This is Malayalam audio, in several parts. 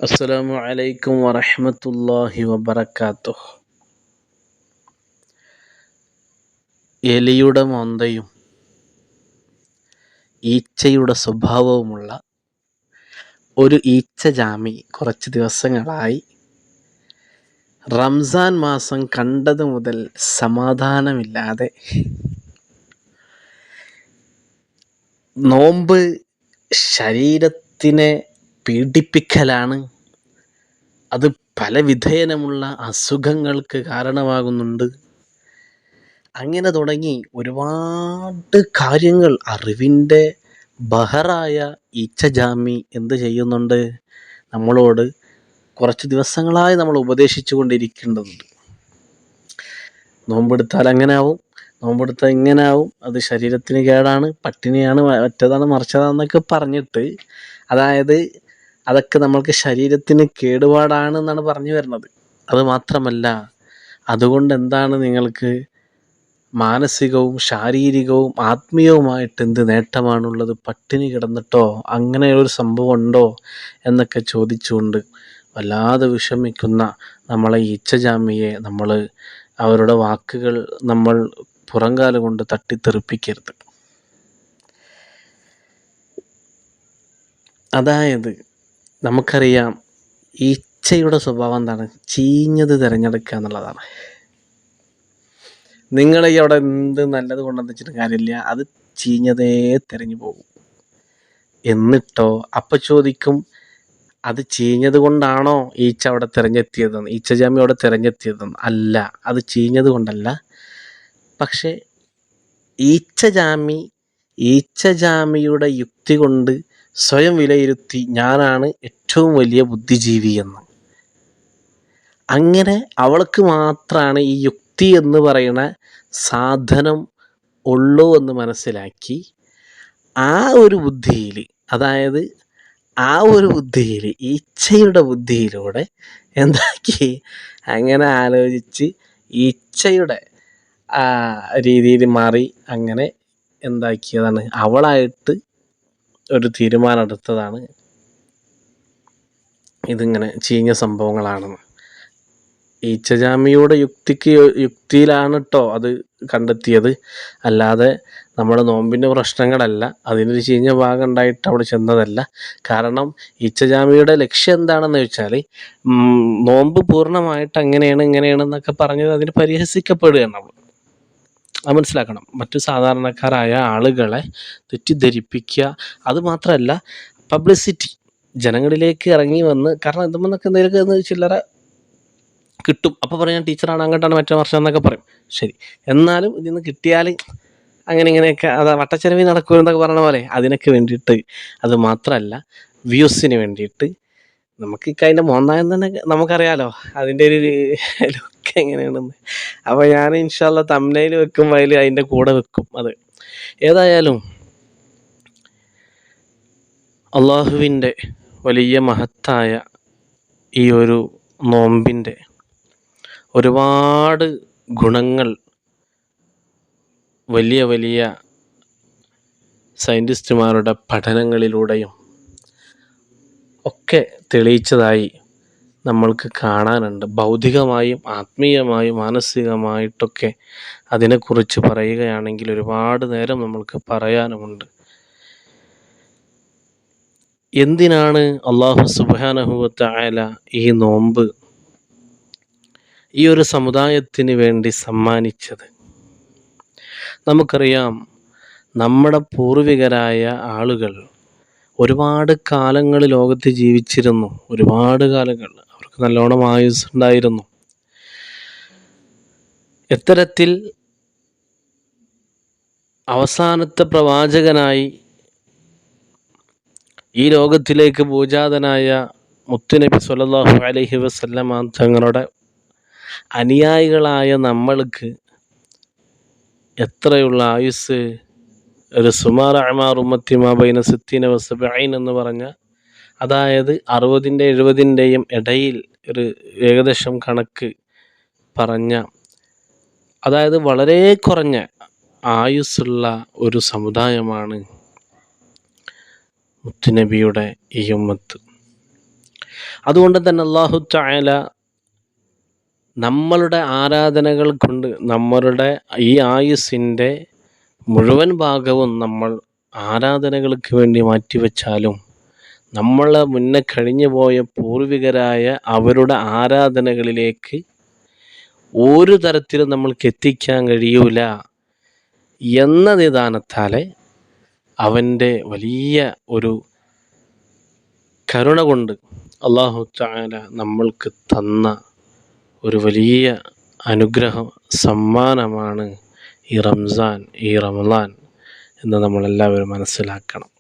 അസ്സലാമു അലൈക്കും വറഹ്മത്തുള്ളാഹി വബറകാതുഹു. എലിയുടെ മൊന്തയും ഈച്ചയുടെ സ്വഭാവവുമുള്ള ഒരു ഈച്ചജാമി കുറച്ച് ദിവസങ്ങളായി റംസാൻ മാസം കണ്ടതു മുതൽ സമാധാനമില്ലാതെ നോമ്പ് ശരീരത്തിനെ പീഡിപ്പിക്കലാണ്. അത് പല വിധേനമുള്ള അസുഖങ്ങൾക്ക് കാരണമാകുന്നുണ്ട്. അങ്ങനെ തുടങ്ങി ഒരുപാട് കാര്യങ്ങൾ അറിവിൻ്റെ ബഹറായ ഈച്ചജാമി എന്ത് ചെയ്യുന്നുണ്ട്? നമ്മളോട് കുറച്ച് ദിവസങ്ങളായി നമ്മൾ ഉപദേശിച്ചു കൊണ്ടിരിക്കേണ്ടതുണ്ട്. നോമ്പെടുത്താൽ അങ്ങനെ ആവും, നോമ്പെടുത്താൽ ഇങ്ങനെ ആവും, അത് ശരീരത്തിന് കേടാണ്, പട്ടിണിയാണ്, മറ്റേതാണ്, മറിച്ചതാണെന്നൊക്കെ പറഞ്ഞിട്ട്, അതായത് അതൊക്കെ നമ്മൾക്ക് ശരീരത്തിന് കേടുപാടാണെന്നാണ് പറഞ്ഞു വരുന്നത്. അത് മാത്രമല്ല, അതുകൊണ്ട് എന്താണ് നിങ്ങൾക്ക് മാനസികവും ശാരീരികവും ആത്മീയവുമായിട്ട് എന്ത് നേട്ടമാണുള്ളത്? പട്ടിണി കിടന്നിട്ടോ അങ്ങനെ ഒരു സംഭവം ഉണ്ടോ എന്നൊക്കെ ചോദിച്ചുകൊണ്ട് വല്ലാതെ വിഷമിക്കുന്ന നമ്മളെ ഈച്ചജാമിയെ അവരുടെ വാക്കുകൾ നമ്മൾ പുറംകാല കൊണ്ട് തട്ടിത്തെറിപ്പിക്കരുത്. അതായത് നമുക്കറിയാം, ഈച്ചയുടെ സ്വഭാവം എന്താണ്? ചീഞ്ഞത് തിരഞ്ഞെടുക്കുക എന്നുള്ളതാണ്. നിങ്ങൾ ഈ അവിടെ എന്ത് നല്ലത് കൊണ്ടെന്ന് വെച്ചിട്ട് കാര്യമില്ല, അത് ചീഞ്ഞതേ തിരഞ്ഞു പോകും. എന്നിട്ടോ അപ്പം ചോദിക്കും, അത് ചീഞ്ഞത് കൊണ്ടാണോ ഈച്ച അവിടെ തിരഞ്ഞെത്തിയതെന്ന്, ഈച്ചജാമി അവിടെ തിരഞ്ഞെത്തിയതെന്ന്? അല്ല, അത് ചീഞ്ഞത് കൊണ്ടല്ല. പക്ഷേ ഈച്ചജാമിയുടെ യുക്തി കൊണ്ട് സ്വയം വിലയിരുത്തി ഞാനാണ് ഏറ്റവും വലിയ ബുദ്ധിജീവിയെന്ന്. അങ്ങനെ അവൾക്ക് മാത്രമാണ് ഈ യുക്തി എന്ന് പറയുന്ന സാധനം ഉള്ളൂ എന്ന് മനസ്സിലാക്കി ആ ഒരു ബുദ്ധിയിൽ, അതായത് ആ ഒരു ബുദ്ധിയിൽ, ഈച്ചയുടെ ബുദ്ധിയിലൂടെ എന്താക്കി, അങ്ങനെ ആലോചിച്ച് ഈച്ചയുടെ രീതിയിൽ മാറി അങ്ങനെ എന്താക്കിയതാണ്, അവളായിട്ട് ഒരു തീരുമാനം എടുത്തതാണ് ഇതിങ്ങനെ ചീഞ്ഞ സംഭവങ്ങളാണെന്ന്. ഈച്ചജാമിയുടെ യുക്തിയിലാണ് കേട്ടോ അത് കണ്ടെത്തിയത്, അല്ലാതെ നമ്മുടെ നോമ്പിൻ്റെ പ്രശ്നങ്ങളല്ല, അതിനൊരു ചീഞ്ഞ ഭാഗം ഉണ്ടായിട്ട് അവിടെ ചെന്നതല്ല. കാരണം ഈച്ചജാമിയുടെ ലക്ഷ്യം എന്താണെന്ന് വെച്ചാൽ, നോമ്പ് പൂർണ്ണമായിട്ട് അങ്ങനെയാണ് ഇങ്ങനെയാണെന്നൊക്കെ പറഞ്ഞത് അതിന് പരിഹസിക്കപ്പെടുകയാണ്. നമ്മൾ അത് മനസ്സിലാക്കണം. മറ്റു സാധാരണക്കാരായ ആളുകളെ തെറ്റിദ്ധരിപ്പിക്കുക, അതുമാത്രമല്ല പബ്ലിസിറ്റി ജനങ്ങളിലേക്ക് ഇറങ്ങി വന്ന്, കാരണം എന്തെന്നൊക്കെ എന്തെങ്കിലും ചില്ലറ കിട്ടും, അപ്പോൾ പറയാം ടീച്ചറാണ്, അങ്ങോട്ടാണ്, മറ്റേ വർഷം എന്നൊക്കെ പറയും. ശരി, എന്നാലും ഇതിൽ നിന്ന് കിട്ടിയാൽ അങ്ങനെ ഇങ്ങനെയൊക്കെ അതാ വട്ടച്ചെലവിൽ നടക്കുമെന്നൊക്കെ പറഞ്ഞ പോലെ അതിനൊക്കെ വേണ്ടിയിട്ട്, അത് മാത്രമല്ല വ്യൂസിന് വേണ്ടിയിട്ട്, നമുക്ക് അതിൻ്റെ മോന്തായം തന്നെ നമുക്കറിയാലോ അതിൻ്റെ ഒരു ലുക്ക് എങ്ങനെയാണെന്ന്. അപ്പോൾ ഞാൻ ഇൻഷാ അല്ലാഹ് തംബ്നെയിൽ വെക്കുമ്പോൾ അതിൻ്റെ കൂടെ വെക്കും. അത് ഏതായാലും അള്ളാഹുവിൻ്റെ വലിയ മഹത്തായ ഈ ഒരു നോമ്പിൻ്റെ ഒരുപാട് ഗുണങ്ങൾ വലിയ വലിയ സയൻറ്റിസ്റ്റുമാരുടെ പഠനങ്ങളിലൂടെയും ഒക്കെ തെളിയിച്ചതായി നമ്മൾക്ക് കാണാനുണ്ട്. ഭൗതികമായും ആത്മീയമായും മാനസികമായിട്ടൊക്കെ അതിനെക്കുറിച്ച് പറയുകയാണെങ്കിൽ ഒരുപാട് നേരം നമ്മൾക്ക് പറയാനുമുണ്ട്. എന്തിനാണ് അല്ലാഹു സുബ്ഹാനഹു വ തആല ഈ നോമ്പ് ഈ ഒരു സമുദായത്തിന് വേണ്ടി സമ്മാനിച്ചത്? നമുക്കറിയാം, നമ്മുടെ പൂർവികരായ ആളുകൾ ഒരുപാട് കാലങ്ങൾ ലോകത്ത് ജീവിച്ചിരുന്നു. ഒരുപാട് കാലങ്ങൾ അവർക്ക് നല്ലോണം ആയുസ് ഉണ്ടായിരുന്നു. എത്തരത്തിൽ അവസാനത്തെ പ്രവാചകനായി ഈ ലോകത്തിലേക്ക് ഭൂജാതനായ മുത്തുനബി സ്വല്ലല്ലാഹു അലൈഹി വസല്ലമ തങ്ങളുടെ അനുയായികളായ നമ്മൾക്ക് എത്രയുള്ള ആയുസ്? ഒരു സുമാർ അഅ്മാർ ഉമ്മത്തി മാ ബൈന സിത്തീന വ സബഈൻ എന്ന് പറഞ്ഞ, അതായത് 60-ൻ്റെയും 70-ൻ്റെയും ഇടയിൽ ഒരു ഏകദേശം കണക്ക് പറഞ്ഞ, അതായത് വളരെ കുറഞ്ഞ ആയുസ്സുള്ള ഒരു സമുദായമാണ് മുത്തുനബിയുടെ ഈ ഉമ്മത്ത്. അതുകൊണ്ട് തന്നെ അല്ലാഹു തആല നമ്മളുടെ ആരാധനകൾ കൊണ്ട് നമ്മളുടെ ഈ ആയുസ്സിൻ്റെ മുഴുവൻ ഭാഗവും നമ്മൾ ആരാധനകൾക്ക് വേണ്ടി മാറ്റിവെച്ചാലും നമ്മളെ മുന്നേ കഴിഞ്ഞു പോയ പൂർവികരായ അവരുടെ ആരാധനകളിലേക്ക് ഒരു തരത്തിലും നമ്മൾക്ക് എത്തിക്കാൻ കഴിയൂല എന്ന നിദാനത്താലെ അവൻ്റെ വലിയ ഒരു കരുണ കൊണ്ട് അല്ലാഹു തആല നമ്മൾക്ക് തന്ന ഒരു വലിയ അനുഗ്രഹം സമ്മാനമാണ് ഈ റംസാൻ, ഈ റമളാൻ എന്ന് നമ്മളെല്ലാവരും മനസ്സിലാക്കണം.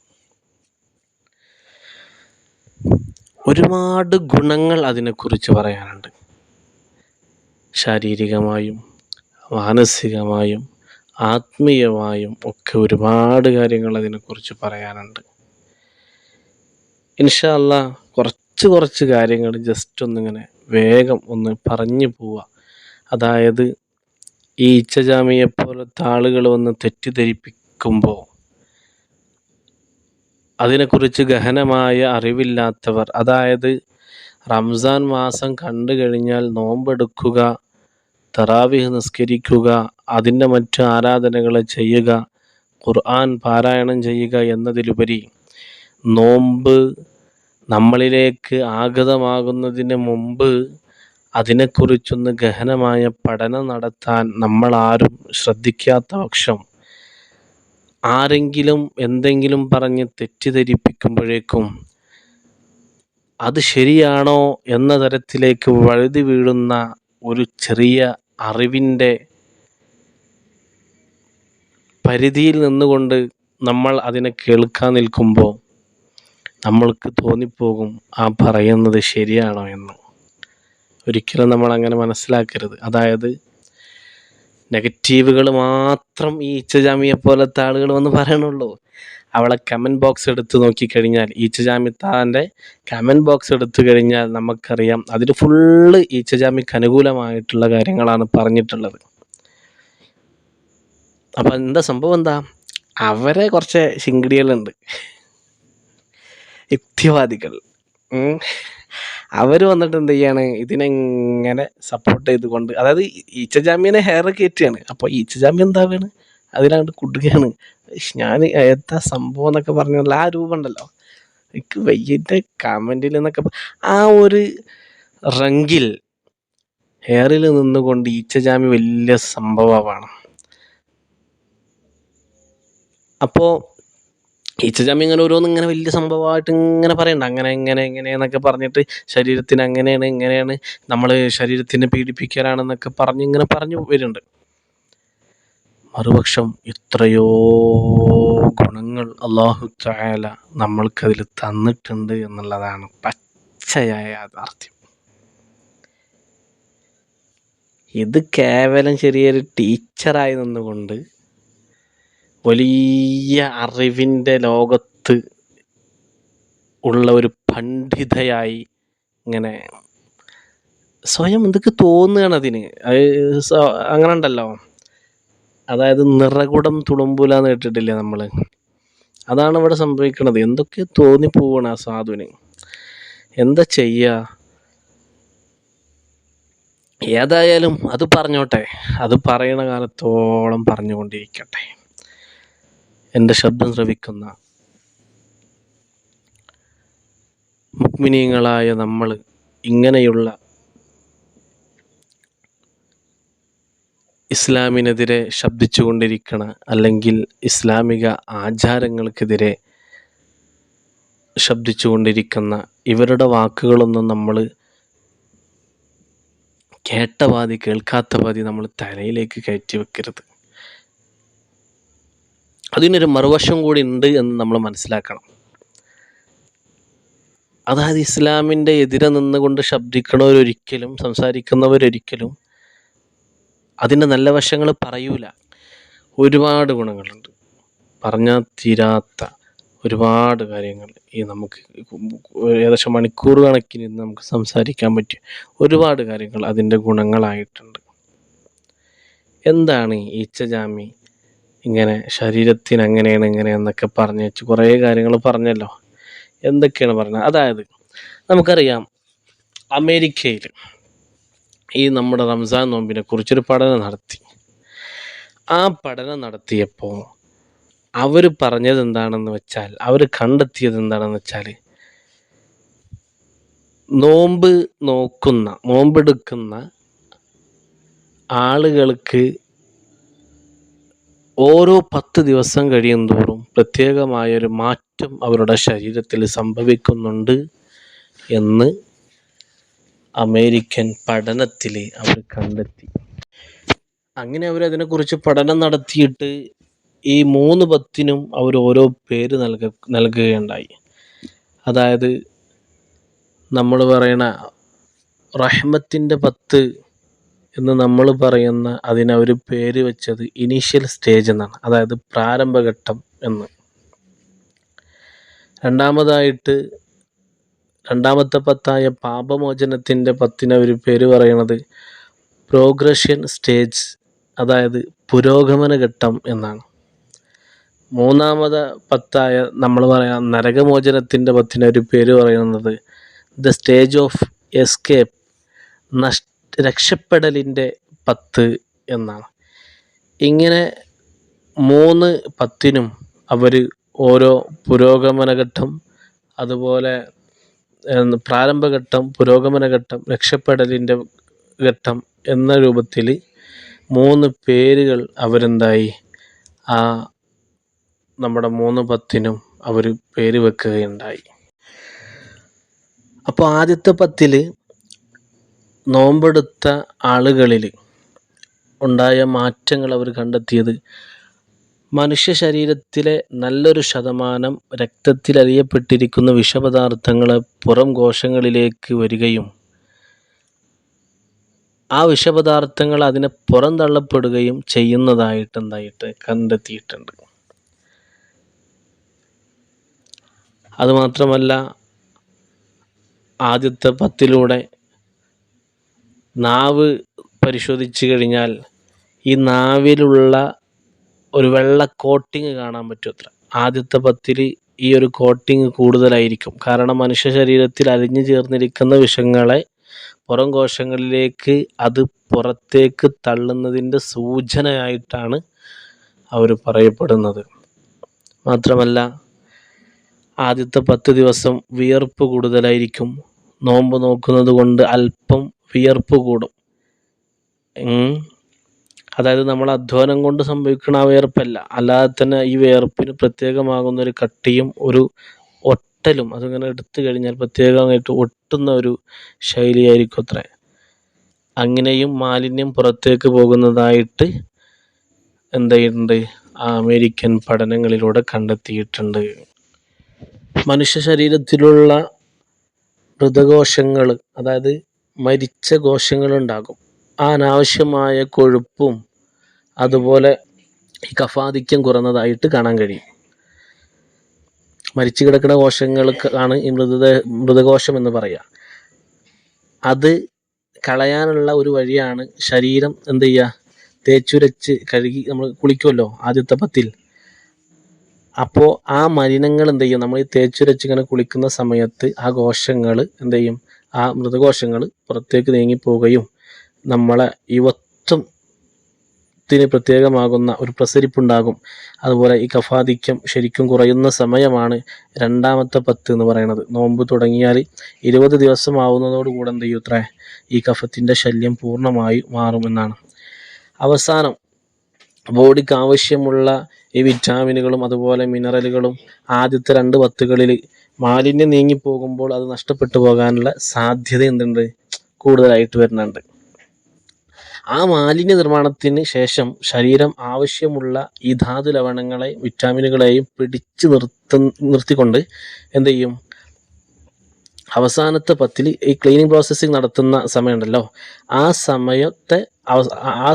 ഒരുപാട് ഗുണങ്ങൾ അതിനെക്കുറിച്ച് പറയാനുണ്ട്. ശാരീരികമായും മാനസികമായും ആത്മീയമായും ഒക്കെ ഒരുപാട് കാര്യങ്ങൾ അതിനെക്കുറിച്ച് പറയാനുണ്ട്. ഇൻഷാ അല്ലാ കുറച്ച് കാര്യങ്ങൾ ജസ്റ്റ് ഒന്നിങ്ങനെ വേഗം ഒന്ന് പറഞ്ഞു പോവുക. അതായത് ഈ ഇച്ഛജാമിയെ പോലത്തെ ആളുകൾ വന്ന് തെറ്റിദ്ധരിപ്പിക്കുമ്പോൾ അതിനെക്കുറിച്ച് ഗഹനമായ അറിവില്ലാത്തവർ, അതായത് റംസാൻ മാസം കണ്ടു കഴിഞ്ഞാൽ നോമ്പെടുക്കുക, തറാവീഹ് നിസ്കരിക്കുക, അതിൻ്റെ മറ്റു ആരാധനകൾ ചെയ്യുക, ഖുർആൻ പാരായണം ചെയ്യുക എന്നതിലുപരി നോമ്പ് നമ്മളിലേക്ക് ആഗതമാകുന്നതിന് മുമ്പ് അതിനെക്കുറിച്ചൊന്ന് ഗഹനമായ പഠനം നടത്താൻ നമ്മളാരും ശ്രദ്ധിക്കാത്ത പക്ഷം ആരെങ്കിലും എന്തെങ്കിലും പറഞ്ഞ് തെറ്റിദ്ധരിപ്പിക്കുമ്പോഴേക്കും അത് ശരിയാണോ എന്ന തരത്തിലേക്ക് വഴുതി വീഴുന്ന ഒരു ചെറിയ അറിവിൻ്റെ പരിധിയിൽ നിന്നുകൊണ്ട് നമ്മൾ അതിനെ കേൾക്കാൻ നിൽക്കുമ്പോൾ നമ്മൾക്ക് തോന്നിപ്പോകും ആ പറയുന്നത് ശരിയാണോ എന്ന്. ഒരിക്കലും നമ്മൾ അങ്ങനെ മനസ്സിലാക്കരുത്. അതായത് നെഗറ്റീവുകൾ മാത്രം ഈ ഇച്ഛജാമിയെ പോലത്തെ ആളുകൾ വന്ന് പറയണുള്ളൂ. അവളെ കമൻറ്റ് ബോക്സ് എടുത്ത് നോക്കിക്കഴിഞ്ഞാൽ, ഈച്ചജാമിത്താൻ്റെ കമൻറ്റ് ബോക്സ് എടുത്തു കഴിഞ്ഞാൽ നമുക്കറിയാം അതിൽ ഫുള്ള് ഈച്ചജാമിക്ക് അനുകൂലമായിട്ടുള്ള കാര്യങ്ങളാണ് പറഞ്ഞിട്ടുള്ളത്. അപ്പം എന്താ സംഭവം, എന്താ അവരെ കുറച്ച് ശിങ്കിടികളുണ്ട്, യുക്തിവാദികൾ. അവർ വന്നിട്ട് എന്ത് ചെയ്യാണ്, ഇതിനെങ്ങനെ സപ്പോർട്ട് ചെയ്തുകൊണ്ട്, അതായത് ഈച്ചജാമ്യനെ ഹെയർ കയറ്റുകയാണ്. അപ്പോൾ ഈച്ചജാമ്യം എന്താവുകയാണ്, അതിനകത്ത് കുടുകയാണ്. ഞാൻ എന്താ സംഭവം എന്നൊക്കെ പറഞ്ഞുള്ള ആ രൂപം ഉണ്ടല്ലോ, എനിക്ക് വൈകിട്ട് കമൻറ്റിൽ എന്നൊക്കെ ആ ഒരു റങ്കിൽ ഹെയറിൽ നിന്നുകൊണ്ട് ഈച്ചജാമി വലിയ സംഭവമാണ്. അപ്പോൾ ഈച്ചജാമി ഇങ്ങനെ ഓരോന്ന് ഇങ്ങനെ വലിയ സംഭവമായിട്ട് ഇങ്ങനെ പറയണ്ട, അങ്ങനെ എന്നൊക്കെ പറഞ്ഞിട്ട് ശരീരത്തിന് അങ്ങനെയാണ് ഇങ്ങനെയാണ്, നമ്മൾ ശരീരത്തിനെ പീഡിപ്പിക്കലാണെന്നൊക്കെ ഇങ്ങനെ പറഞ്ഞു വരുന്നുണ്ട്. മറുപക്ഷം എത്രയോ ഗുണങ്ങൾ അല്ലാഹു തആല നമ്മൾക്കതിൽ തന്നിട്ടുണ്ട് എന്നുള്ളതാണ് പച്ചയായ യാഥാർത്ഥ്യം. ഇത് കേവലം ചെറിയൊരു ടീച്ചറായി നിന്നുകൊണ്ട് വലിയ അറിവിൻ്റെ ലോകത്ത് ഉള്ള ഒരു പണ്ഡിതയായി ഇങ്ങനെ സ്വയം എന്തൊക്കെ തോന്നുകയാണ് അതിന്. അങ്ങനെ ഉണ്ടല്ലോ, അതായത് നിറകുടം തുളുമ്പൂല എന്ന് കേട്ടിട്ടില്ലേ നമ്മൾ? അതാണ് ഇവിടെ സംഭവിക്കുന്നത്. എന്തൊക്കെ തോന്നിപ്പോവാണ് ആ സാധുവിന്. എന്താ ചെയ്യുക? ഏതായാലും അത് പറഞ്ഞോട്ടെ, അത് പറയണ കാലത്തോളം പറഞ്ഞുകൊണ്ടിരിക്കട്ടെ. എൻ്റെ ശബ്ദം ശ്രവിക്കുന്ന മുഅ്മിനീങ്ങളായ നമ്മൾ ഇങ്ങനെയുള്ള ഇസ്ലാമിനെതിരെ ശബ്ദിച്ചു കൊണ്ടിരിക്കണ, അല്ലെങ്കിൽ ഇസ്ലാമിക ആചാരങ്ങൾക്കെതിരെ ശബ്ദിച്ചു കൊണ്ടിരിക്കുന്ന ഇവരുടെ വാക്കുകളൊന്നും നമ്മൾ കേട്ട പാതി കേൾക്കാത്ത പാതി നമ്മൾ തലയിലേക്ക് കയറ്റി വെക്കരുത്. അതിനൊരു മറുവശം കൂടി ഉണ്ട് എന്ന് നമ്മൾ മനസ്സിലാക്കണം. അതായത് ഇസ്ലാമിൻ്റെ എതിരെ നിന്നുകൊണ്ട് ശബ്ദിക്കുന്നവരൊരിക്കലും, സംസാരിക്കുന്നവരൊരിക്കലും അതിൻ്റെ നല്ല വശങ്ങൾ പറയൂല. ഒരുപാട് ഗുണങ്ങളുണ്ട്, പറഞ്ഞാൽ തീരാത്ത ഒരുപാട് കാര്യങ്ങൾ. ഈ നമുക്ക് ഏകദേശം മണിക്കൂർ കണക്കിന് നമുക്ക് സംസാരിക്കാൻ പറ്റിയ ഒരുപാട് കാര്യങ്ങൾ അതിൻ്റെ ഗുണങ്ങളായിട്ടുണ്ട്. എന്താണ് ഈച്ചജാമി ഇങ്ങനെ ശരീരത്തിന് അങ്ങനെയാണ് ഇങ്ങനെയെന്നൊക്കെ പറഞ്ഞു വെച്ച് കുറേ കാര്യങ്ങൾ പറഞ്ഞല്ലോ. എന്തൊക്കെയാണ് പറഞ്ഞത്? അതായത് നമുക്കറിയാം അമേരിക്കയിൽ ഈ നമ്മുടെ റംസാൻ നോമ്പിനെ കുറിച്ചൊരു പഠനം നടത്തി. ആ പഠനം നടത്തിയപ്പോൾ അവർ പറഞ്ഞത് എന്താണെന്ന് വെച്ചാൽ, അവർ കണ്ടെത്തിയത് എന്താണെന്ന് വെച്ചാൽ, നോമ്പെടുക്കുന്ന ആളുകൾക്ക് ഓരോ 10 ദിവസം കഴിയും തോറും പ്രത്യേകമായൊരു മാറ്റം അവരുടെ ശരീരത്തിൽ സംഭവിക്കുന്നുണ്ട് എന്ന് അമേരിക്കൻ പഠനത്തിൽ അവർ കണ്ടെത്തി. അങ്ങനെ അവരതിനെക്കുറിച്ച് പഠനം നടത്തിയിട്ട് ഈ 3 പത്തിനും അവർ ഓരോ പേര് നൽകുകയുണ്ടായി. അതായത് നമ്മൾ പറയണ റഹ്മത്തിൻ്റെ 10 എന്ന് നമ്മൾ പറയുന്ന അതിനവർ പേര് വെച്ചത് ഇനീഷ്യൽ സ്റ്റേജ് എന്നാണ്, അതായത് പ്രാരംഭഘട്ടം എന്ന്. രണ്ടാമത്തെ 10 പാപമോചനത്തിൻ്റെ 10 അവർ പേര് പറയണത് പ്രോഗ്രഷൻ സ്റ്റേജ്, അതായത് പുരോഗമന ഘട്ടം എന്നാണ്. 3 10 നമ്മൾ പറയാം നരകമോചനത്തിൻ്റെ 10 ഒരു പേര് പറയുന്നത് ദ സ്റ്റേജ് ഓഫ് എസ്കേപ്പ്, രക്ഷപ്പെടലിൻ്റെ 10 എന്നാണ്. ഇങ്ങനെ 3 10നും അവർ ഓരോ പുരോഗമനഘട്ടം, അതുപോലെ പ്രാരംഭഘട്ടം, പുരോഗമനഘട്ടം, രക്ഷപ്പെടലിൻ്റെ ഘട്ടം എന്ന രൂപത്തിൽ 3 പേരുകൾ അവരെന്തായി ആ നമ്മുടെ 3 10നും അവർ പേര് വെക്കുകയുണ്ടായി. അപ്പോൾ ആദ്യത്തെ 10 നോമ്പെടുത്ത ആളുകളിൽ ഉണ്ടായ മാറ്റങ്ങൾ അവർ കണ്ടെത്തിയത്, മനുഷ്യ ശരീരത്തിലെ നല്ലൊരു ശതമാനം രക്തത്തിൽ അലിയപ്പെട്ടിരിക്കുന്ന വിഷപദാർത്ഥങ്ങൾ പുറം കോശങ്ങളിലേക്ക് വരികയും ആ വിഷപദാർത്ഥങ്ങൾ അതിനെ പുറന്തള്ളപ്പെടുകയും ചെയ്യുന്നതായിട്ട് കണ്ടെത്തിയിട്ടുണ്ട്. അതുമാത്രമല്ല, ആദ്യത്തെ 10ലൂടെ നാവ് പരിശോധിച്ച് കഴിഞ്ഞാൽ ഈ നാവിലുള്ള ഒരു വെള്ള കോട്ടിങ് കാണാൻ പറ്റുമത്ര. ആദ്യത്തെ 10 ഈ ഒരു കോട്ടിങ് കൂടുതലായിരിക്കും. കാരണം മനുഷ്യ ശരീരത്തിൽ അലിഞ്ഞു ചേർന്നിരിക്കുന്ന വിഷങ്ങളെ പുറം കോശങ്ങളിലേക്ക് അത് പുറത്തേക്ക് തള്ളുന്നതിൻ്റെ സൂചനയായിട്ടാണ് അവർ പറയപ്പെടുന്നത്. മാത്രമല്ല, ആദ്യത്തെ 10 ദിവസം വിയർപ്പ് കൂടുതലായിരിക്കും. നോമ്പ് നോക്കുന്നത് കൊണ്ട് അല്പം വിയർപ്പ് കൂടും. അതായത് നമ്മൾ അധ്വാനം കൊണ്ട് സംഭവിക്കുന്ന ആ വിയർപ്പല്ല, അല്ലാതെ തന്നെ ഈ വിയർപ്പിന് പ്രത്യേകമാകുന്ന ഒരു കട്ടിയും ഒരു ഒട്ടലും, അതിങ്ങനെ എടുത്തു കഴിഞ്ഞാൽ പ്രത്യേകമായിട്ട് ഒട്ടുന്ന ഒരു ശൈലിയായിരിക്കും അത്രേ. അങ്ങനെയും മാലിന്യം പുറത്തേക്ക് പോകുന്നതായിട്ട് എന്തുണ്ട്, ആ അമേരിക്കൻ പഠനങ്ങളിലൂടെ കണ്ടെത്തിയിട്ടുണ്ട്. മനുഷ്യ ശരീരത്തിലുള്ള മൃതകോശങ്ങൾ, അതായത് മരിച്ച കോശങ്ങളുണ്ടാകും. ആ അനാവശ്യമായ കൊഴുപ്പും അതുപോലെ ഈ കഫാധിക്യം കുറഞ്ഞതായിട്ട് കാണാൻ കഴിയും. മരിച്ചു കിടക്കുന്ന കോശങ്ങൾക്കാണ് ഈ മൃതകോശം എന്ന് പറയുക. അത് കളയാനുള്ള ഒരു വഴിയാണ് ശരീരം എന്ത് ചെയ്യുക, തേച്ചുരച്ച് കഴുകി നമ്മൾ കുളിക്കുമല്ലോ ആദ്യത്തെ 10. അപ്പോൾ ആ മലിനങ്ങൾ എന്ത് ചെയ്യും, നമ്മൾ ഈ തേച്ചുരച്ച് ഇങ്ങനെ കുളിക്കുന്ന സമയത്ത് ആ കോശങ്ങൾ എന്ത് ചെയ്യും, ആ മൃതകോശങ്ങൾ പുറത്തേക്ക് നീങ്ങിപ്പോവുകയും നമ്മളെ യുവത്വത്തിന് പ്രത്യേകമാകുന്ന ഒരു പ്രസരിപ്പുണ്ടാകും. അതുപോലെ ഈ കഫാധിക്യം ശരിക്കും കുറയുന്ന സമയമാണ് രണ്ടാമത്തെ 10 എന്ന് പറയുന്നത്. നോമ്പ് തുടങ്ങിയാൽ 20 ദിവസം ആവുന്നതോടുകൂടെ എന്ത് ചെയ്യും അത്രേ, ഈ കഫത്തിൻ്റെ ശല്യം പൂർണ്ണമായി മാറുമെന്നാണ്. അവസാനം ബോഡിക്ക് ആവശ്യമുള്ള ഈ വിറ്റാമിനുകളും അതുപോലെ മിനറലുകളും ആദ്യത്തെ 2 10കളിൽ മാലിന്യം നീങ്ങിപ്പോകുമ്പോൾ അത് നഷ്ടപ്പെട്ടു പോകാനുള്ള സാധ്യത എന്തുണ്ട്, കൂടുതലായിട്ട് വരുന്നുണ്ട്. ആ മാലിന്യ നിർമ്മാണത്തിന് ശേഷം ശരീരം ആവശ്യമുള്ള ഈ ധാതു ലവണങ്ങളെയും വിറ്റാമിനുകളെയും പിടിച്ചു നിർത്തിക്കൊണ്ട് എന്ത് ചെയ്യും, അവസാനത്തെ 10 ഈ ക്ലീനിങ് പ്രോസസ്സിങ് നടത്തുന്ന സമയമുണ്ടല്ലോ, ആ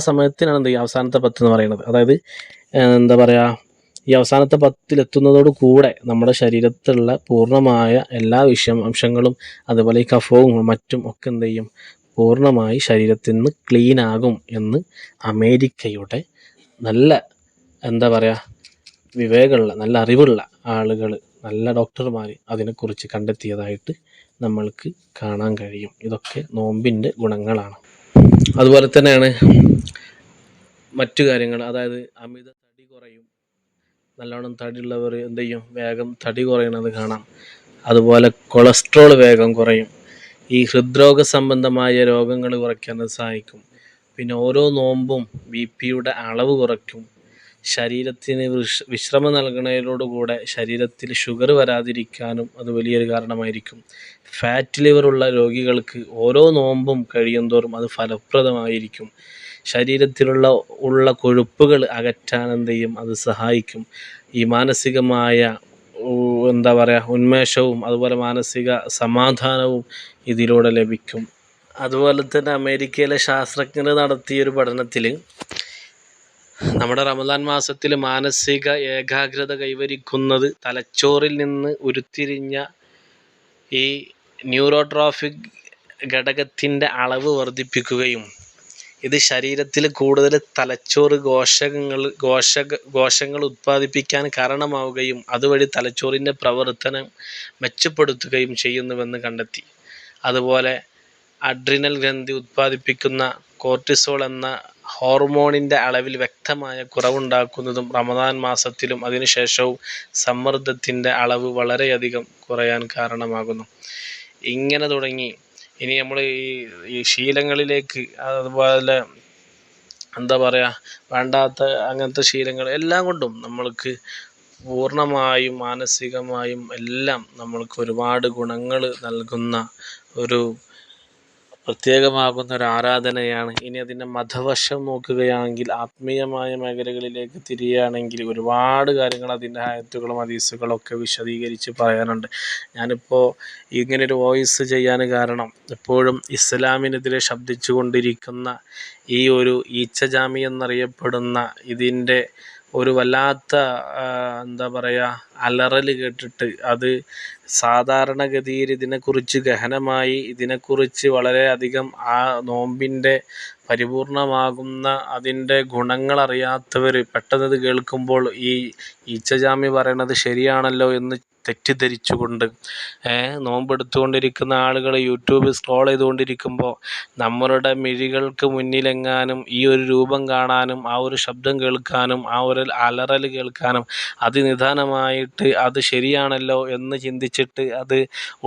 സമയത്തിനാണ് എന്ത് ചെയ്യുക അവസാനത്തെ 10 എന്ന് പറയുന്നത്. അതായത് എന്താ പറയുക, ഈ അവസാനത്തെ 10 എത്തുന്നതോട് കൂടെ നമ്മുടെ ശരീരത്തിലുള്ള പൂർണ്ണമായ എല്ലാ അംശങ്ങളും അതുപോലെ ഈ കഫവും മറ്റും ഒക്കെ എന്ത് ചെയ്യും, പൂർണ്ണമായി ശരീരത്തിൽ നിന്ന് ക്ലീൻ ആകും എന്ന് അമേരിക്കയുടെ നല്ല എന്താ പറയുക വിവേകമുള്ള നല്ല അറിവുള്ള ആളുകൾ, നല്ല ഡോക്ടർമാർ അതിനെക്കുറിച്ച് കണ്ടെത്തിയതായിട്ട് നമ്മൾക്ക് കാണാൻ കഴിയും. ഇതൊക്കെ നോമ്പിൻ്റെ ഗുണങ്ങളാണ്. അതുപോലെ തന്നെയാണ് മറ്റു കാര്യങ്ങൾ, അതായത് അമിത തടി കുറയും. നല്ലോണം തടിയുള്ളവർ എന്ത് ചെയ്യും, വേഗം തടി കുറയണത് കാണാം. അതുപോലെ കൊളസ്ട്രോൾ വേഗം കുറയും. ഈ ഹൃദ്രോഗ സംബന്ധമായ രോഗങ്ങൾ കുറയ്ക്കാൻ സഹായിക്കും. പിന്നെ ഓരോ നോമ്പും BP-യുടെ അളവ് കുറയ്ക്കും. ശരീരത്തിന് വിശ്രമം നൽകുന്നതിനോടുകൂടെ ശരീരത്തിൽ ഷുഗർ വരാതിരിക്കാനും അത് വലിയൊരു കാരണമായിരിക്കും. ഫാറ്റ് ലിവർ ഉള്ള രോഗികൾക്ക് ഓരോ നോമ്പും കഴിയുന്തോറും അത് ഫലപ്രദമായിരിക്കും. ശരീരത്തിലുള്ള കൊഴുപ്പുകൾ അകറ്റാൻ എന്ത് ചെയ്യും, അത് സഹായിക്കും. ഈ മാനസികമായ ഉന്മേഷവും അതുപോലെ മാനസിക സമാധാനവും ഇതിലൂടെ ലഭിക്കും. അതുപോലെ തന്നെ അമേരിക്കയിലെ ശാസ്ത്രജ്ഞർ നടത്തിയൊരു പഠനത്തിൽ നമ്മുടെ റമദാൻ മാസത്തിൽ മാനസിക ഏകാഗ്രത കൈവരിക്കുന്നത് തലച്ചോറിൽ നിന്ന് ഉരുത്തിരിഞ്ഞ ഈ ന്യൂറോട്രോഫിക് ഘടകത്തിൻ്റെ അളവ് വർദ്ധിപ്പിക്കുകയും ഇത് ശരീരത്തിൽ കൂടുതൽ തലച്ചോറ് കോശങ്ങൾ ഉത്പാദിപ്പിക്കാൻ കാരണമാവുകയും അതുവഴി തലച്ചോറിൻ്റെ പ്രവർത്തനം മെച്ചപ്പെടുത്തുകയും ചെയ്യുന്നുവെന്ന് കണ്ടെത്തി. അതുപോലെ അഡ്രിനൽ ഗ്രന്ഥി ഉത്പാദിപ്പിക്കുന്ന കോർട്ടിസോൾ എന്ന ഹോർമോണിൻ്റെ അളവിൽ വ്യക്തമായ കുറവുണ്ടാക്കുന്നതും റമദാൻ മാസത്തിലും അതിനുശേഷവും സമ്മർദ്ദത്തിൻ്റെ അളവ് വളരെയധികം കുറയാൻ കാരണമാകുന്നു. ഇങ്ങനെ തുടങ്ങി ഇനി നമ്മൾ ഈ ശീലങ്ങളിലേക്ക്, അതുപോലെ വേണ്ടാത്ത അങ്ങനത്തെ ശീലങ്ങൾ എല്ലാം കൊണ്ടും നമ്മൾക്ക് പൂർണ്ണമായും മാനസികമായും എല്ലാം നമ്മൾക്ക് ഒരുപാട് ഗുണങ്ങൾ നൽകുന്ന ഒരു പ്രത്യേകമാകുന്ന ഒരു ആരാധനയാണ്. ഇനി അതിൻ്റെ മതവശം നോക്കുകയാണെങ്കിൽ, ആത്മീയമായ മേഖലകളിലേക്ക് തിരിയുകയാണെങ്കിൽ ഒരുപാട് കാര്യങ്ങൾ അതിൻ്റെ ആയത്തുകളും ഹദീസുകളും ഒക്കെ വിശദീകരിച്ച് പറയാനുണ്ട്. ഞാനിപ്പോൾ ഇങ്ങനൊരു വോയിസ് ചെയ്യാൻ കാരണം എപ്പോഴും ഇസ്ലാമിനെതിരെ ശബ്ദിച്ചു കൊണ്ടിരിക്കുന്ന ഈ ഒരു ഈച്ചജാമി എന്നറിയപ്പെടുന്ന ഇതിൻ്റെ ഒരു വല്ലാത്ത അലറൽ കേട്ടിട്ട്, അത് സാധാരണഗതിയിൽ ഇതിനെക്കുറിച്ച് ഗഹനമായി ഇതിനെക്കുറിച്ച് വളരെയധികം ആ നോമ്പിൻ്റെ പരിപൂർണമാകുന്ന അതിൻ്റെ ഗുണങ്ങൾ അറിയാത്തവർ പെട്ടെന്ന് കേൾക്കുമ്പോൾ ഈ ഈച്ചജാമി പറയണത് ശരിയാണല്ലോ എന്ന് തെറ്റിദ്ധരിച്ചുകൊണ്ട് നോമ്പെടുത്തുകൊണ്ടിരിക്കുന്ന ആളുകൾ യൂട്യൂബ് സ്ക്രോൾ ചെയ്തുകൊണ്ടിരിക്കുമ്പോൾ നമ്മളുടെ മിഴികൾക്ക് മുന്നിലെങ്ങാനും ഈ ഒരു രൂപം കാണാനും ആ ഒരു ശബ്ദം കേൾക്കാനും ആ ഒരു അലറൽ കേൾക്കാനും അതിനിദാനമായിട്ട് അത് ശരിയാണല്ലോ എന്ന് ചിന്തിച്ചിട്ട് അത്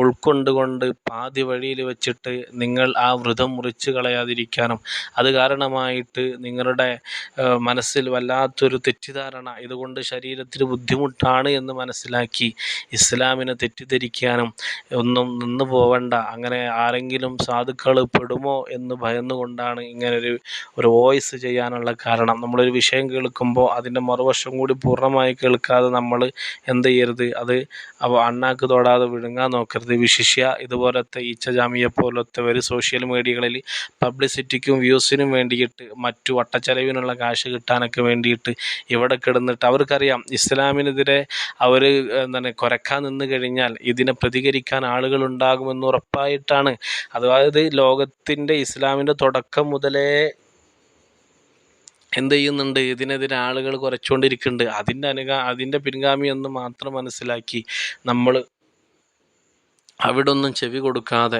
ഉൾക്കൊണ്ടുകൊണ്ട് പാതി വഴിയിൽ വെച്ചിട്ട് നിങ്ങൾ ആ വ്രതം മുറിച്ച് കളയാതിരിക്കാനും, അത് കാരണമായിട്ട് നിങ്ങളുടെ മനസ്സിൽ വല്ലാത്തൊരു തെറ്റിദ്ധാരണ, ഇതുകൊണ്ട് ശരീരത്തിന് ബുദ്ധിമുട്ടാണ് എന്ന് മനസ്സിലാക്കി ഇസ്ലാമിനെ തെറ്റിദ്ധരിക്കാനും ഒന്നും നിന്ന് പോവണ്ട. അങ്ങനെ ആരെങ്കിലും സാധുക്കൾ പെടുമോ എന്ന് ഭയന്നുകൊണ്ടാണ് ഇങ്ങനൊരു വോയിസ് ചെയ്യാനുള്ള കാരണം. നമ്മളൊരു വിഷയം കേൾക്കുമ്പോൾ അതിൻ്റെ മറുവശം കൂടി പൂർണ്ണമായി കേൾക്കാതെ നമ്മൾ എന്ത് ചെയ്യരുത്, അത് അണ്ണാക്ക് തൊടാതെ വിഴുങ്ങാൻ നോക്കരുത്. വിശിഷ്യ ഇതുപോലത്തെ ഈച്ചജാമിയെ പോലത്തവർ സോഷ്യൽ മീഡിയകളിൽ പബ്ലിസിറ്റിക്കും വ്യൂസിനും വേണ്ടിയിട്ട് മറ്റു വട്ടച്ചെലവിനുള്ള കാശ് കിട്ടാനൊക്കെ വേണ്ടിയിട്ട് ഇവിടെ കിടന്നിട്ട്, അവർക്കറിയാം ഇസ്ലാമിനെതിരെ അവർ കുരക്കാൻ നിന്ന് കഴിഞ്ഞാൽ ഇതിനെ പ്രതികരിക്കാൻ ആളുകൾ ഉണ്ടാകുമെന്ന് ഉറപ്പായിട്ടാണ്. അതായത് ലോകത്തിൻ്റെ ഇസ്ലാമിൻ്റെ തുടക്കം മുതലേ എന്ത് ചെയ്യുന്നുണ്ട്, ഇതിനെതിരെ ആളുകൾ കുറച്ചുകൊണ്ടിരിക്കുന്നുണ്ട്. അതിൻ്റെ പിൻഗാമി എന്ന് മാത്രം മനസ്സിലാക്കി നമ്മൾ അവിടൊന്നും ചെവി കൊടുക്കാതെ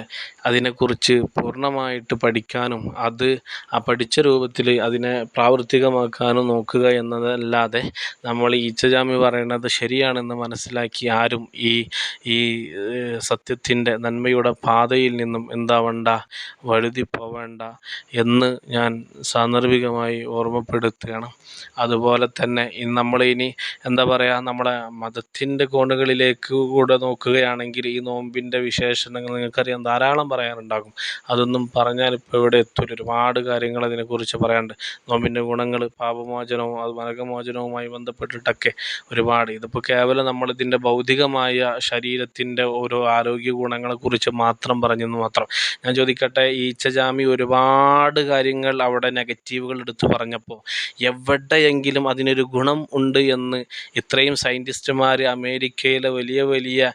അതിനെക്കുറിച്ച് പൂർണ്ണമായിട്ട് പഠിക്കാനും അത് ആ പഠിച്ച രൂപത്തിൽ അതിനെ പ്രാവർത്തികമാക്കാനും നോക്കുക എന്നതല്ലാതെ നമ്മൾ ഈച്ചജാമി പറയുന്നത് ശരിയാണെന്ന് മനസ്സിലാക്കി ആരും ഈ സത്യത്തിൻ്റെ നന്മയുടെ പാതയിൽ നിന്നും വഴുതി പോവേണ്ട എന്ന് ഞാൻ സാന്ദർഭികമായി ഓർമ്മപ്പെടുത്തുകയാണ്. അതുപോലെ തന്നെ നമ്മളിനി നമ്മളെ മതത്തിൻ്റെ കോണുകളിലേക്ക് കൂടെ നോക്കുകയാണെങ്കിൽ ഈ നോമ്പിൻ്റെ വിശേഷണങ്ങൾ നിങ്ങൾക്കറിയാം, ധാരാളം പറയാനുണ്ടാകും. അതൊന്നും പറഞ്ഞാൽ ഇപ്പോൾ ഇവിടെ എത്തില്ല. ഒരുപാട് കാര്യങ്ങൾ അതിനെക്കുറിച്ച് പറയാനുണ്ട്. നോമ്പിൻ്റെ ഗുണങ്ങൾ, പാപമോചനവും അത് നരകമോചനവുമായി ബന്ധപ്പെട്ടിട്ടൊക്കെ ഒരുപാട്. ഇതിപ്പോൾ കേവലം നമ്മളിതിൻ്റെ ഭൗതികമായ ശരീരത്തിൻ്റെ ഓരോ ആരോഗ്യ ഗുണങ്ങളെക്കുറിച്ച് മാത്രം പറഞ്ഞെന്ന് മാത്രം. ഞാൻ ചോദിക്കട്ടെ, ഈച്ചജാമി ഒരുപാട് കാര്യങ്ങൾ അവിടെ നെഗറ്റീവുകൾ എടുത്തു പറഞ്ഞപ്പോൾ എവിടെയെങ്കിലും അതിനൊരു ഗുണം ഉണ്ട് എന്ന് ഇത്രയും സയൻറ്റിസ്റ്റുമാർ, അമേരിക്കയിലെ വലിയ വലിയ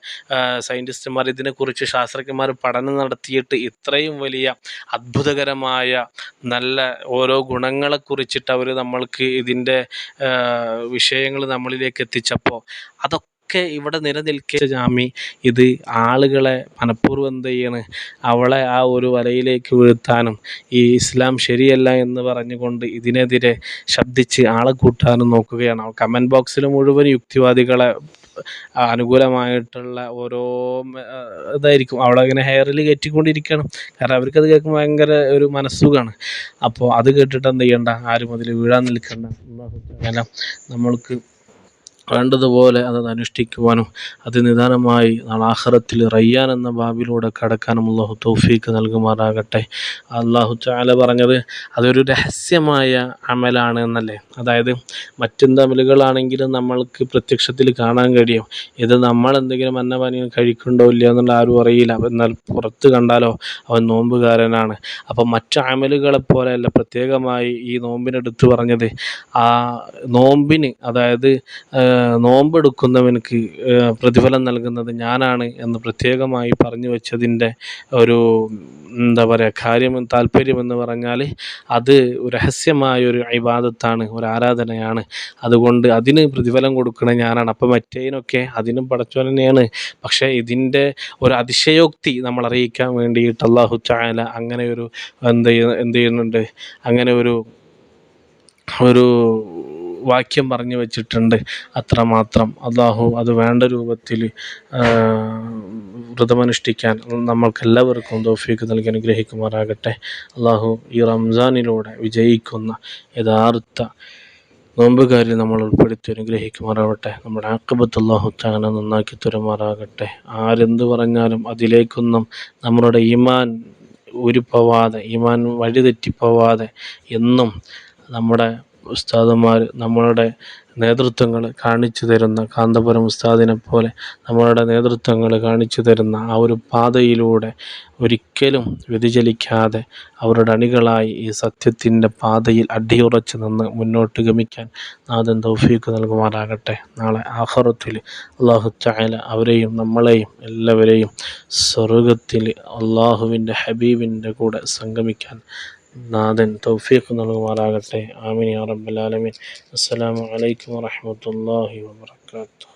സയൻറ്റിസ്റ്റുമാർ, ഇതിനെക്കുറിച്ച് ശാസ്ത്രജ്ഞന്മാർ പഠനം നടത്തിയിട്ട് ഇത്രയും വലിയ അത്ഭുതകരമായ നല്ല ഓരോ ഗുണങ്ങളെക്കുറിച്ചിട്ട് അവർ നമ്മൾക്ക് ഇതിൻ്റെ വിഷയങ്ങൾ നമ്മളിലേക്ക് എത്തിച്ചപ്പോൾ അതൊക്കെ ഇതൊക്കെ ഇവിടെ നിലനിൽക്കിയ ജാമി ഇത് ആളുകളെ മനഃപൂർവ്വം എന്ത് ചെയ്യാണ്, അവളെ ആ ഒരു വലയിലേക്ക് വീഴ്ത്താനും ഈ ഇസ്ലാം ശരിയല്ല എന്ന് പറഞ്ഞുകൊണ്ട് ഇതിനെതിരെ ശബ്ദിച്ച് ആളെ കൂട്ടാനും നോക്കുകയാണ്. കമൻറ്റ് ബോക്സിൽ മുഴുവൻ യുക്തിവാദികളെ അനുകൂലമായിട്ടുള്ള ഓരോ ഇതായിരിക്കും അവളങ്ങനെ ഹെയറിൽ കയറ്റിക്കൊണ്ടിരിക്കുകയാണ്. കാരണം അവർക്കത് കേൾക്കുമ്പോൾ ഭയങ്കര ഒരു മനസ്സുഖമാണ്. അപ്പോൾ അത് കേട്ടിട്ട് എന്ത് ചെയ്യണ്ട, ആരും അതിൽ വീഴാൻ നിൽക്കണ്ട. അല്ലാഹു നമ്മൾക്ക് വേണ്ടതുപോലെ അത് അനുഷ്ഠിക്കുവാനും അത് നിദാനമായി നാളെ ആഖിറത്തിൽ റയ്യാൻ എന്ന ബാബിലൂടെ കടക്കാനും അല്ലാഹു തൗഫീക്ക് നൽകുമാറാകട്ടെ. അല്ലാഹു തആല പറഞ്ഞത് അതൊരു രഹസ്യമായ അമലാണ് എന്നല്ലേ. അതായത് മറ്റെന്ത് അമലുകളാണെങ്കിലും നമ്മൾക്ക് പ്രത്യക്ഷത്തിൽ കാണാൻ കഴിയും. ഇത് നമ്മൾ എന്തെങ്കിലും അന്നപാനീയം കഴിക്കുന്നുണ്ടോ ഇല്ല എന്നുള്ള ആരും അറിയില്ല. എന്നാൽ പുറത്ത് കണ്ടാലോ അവൻ നോമ്പുകാരനാണ്. അപ്പം മറ്റു അമലുകളെ പോലെയല്ല പ്രത്യേകമായി ഈ നോമ്പിനെടുത്ത് പറഞ്ഞത്. ആ നോമ്പിന്, അതായത് നോമ്പെടുക്കുന്നവനക്ക് പ്രതിഫലം നൽകുന്നത് ഞാനാണ് എന്ന് പ്രത്യേകമായി പറഞ്ഞു വെച്ചതിൻ്റെ ഒരു എന്താ പറയുക കാര്യം, താല്പര്യമെന്ന് പറഞ്ഞാൽ അത് രഹസ്യമായൊരു ഇബാദത്താണ്, ഒരു ആരാധനയാണ്. അതുകൊണ്ട് അതിന് പ്രതിഫലം കൊടുക്കണത് ഞാനാണ്. അപ്പം മറ്റേതിനൊക്കെ അതിനും പടച്ചവൻ തന്നെയാണ്. പക്ഷേ ഇതിൻ്റെ ഒരു അതിശയോക്തി നമ്മൾ അറിയിക്കാൻ വേണ്ടിയിട്ട് അല്ലാഹു തആല അങ്ങനെ ഒരു എന്ത് ചെയ്യുന്നുണ്ട്, അങ്ങനെ ഒരു വാക്യം പറഞ്ഞു വച്ചിട്ടുണ്ട്. അത്രമാത്രം അല്ലാഹു അത് വേണ്ട രൂപത്തിൽ വ്രതമനുഷ്ഠിക്കാൻ നമ്മൾക്കെല്ലാവർക്കും തൗഫീക്ക് നൽകി അനുഗ്രഹിക്കുമാറാകട്ടെ. അല്ലാഹു ഈ റംസാനിലൂടെ വിജയിക്കുന്ന യഥാർത്ഥ നോമ്പുകാരിൽ നമ്മൾ ഉൾപ്പെടുത്തി അനുഗ്രഹിക്കുമാറാവട്ടെ. നമ്മുടെ ആഖിബത്ത് അല്ലാഹു തആല നന്നാക്കി തരുമാറാകട്ടെ. ആരെന്ത് പറഞ്ഞാലും അതിലേക്കൊന്നും നമ്മുടെ ഈമാൻ ഊരിപ്പോവാതെ, ഈമാൻ വഴിതെറ്റിപ്പോവാതെ എന്നും നമ്മുടെ ഉസ്താദുമാർ, നമ്മളുടെ നേതൃത്വങ്ങൾ കാണിച്ചു തരുന്ന കാന്തപുരം ഉസ്താദിനെ പോലെ നമ്മളുടെ നേതൃത്വങ്ങൾ കാണിച്ചു തരുന്ന ആ ഒരു പാതയിലൂടെ ഒരിക്കലും വ്യതിചലിക്കാതെ അവരുടെ അണികളായി ഈ സത്യത്തിൻ്റെ പാതയിൽ അടിയുറച്ച് നിന്ന് മുന്നോട്ട് ഗമിക്കാൻ നാഥൻ തൗഫീക്ക് നൽകുമാറാകട്ടെ. നാളെ ആഖിറത്തിൽ അല്ലാഹു തആല അവരെയും നമ്മളെയും എല്ലാവരെയും സ്വർഗത്തിൽ അല്ലാഹുവിൻ്റെ ഹബീബിൻ്റെ കൂടെ സംഗമിക്കാൻ നാഥൻ തൗഫീഖ് നൽകുമാറാകട്ടെ. ആമീൻ യാ റബ്ബൽ ആലമീൻ. അസ്സലാമു അലൈക്കും വറഹ്മത്തുള്ളാഹി വബറകാതുഹു.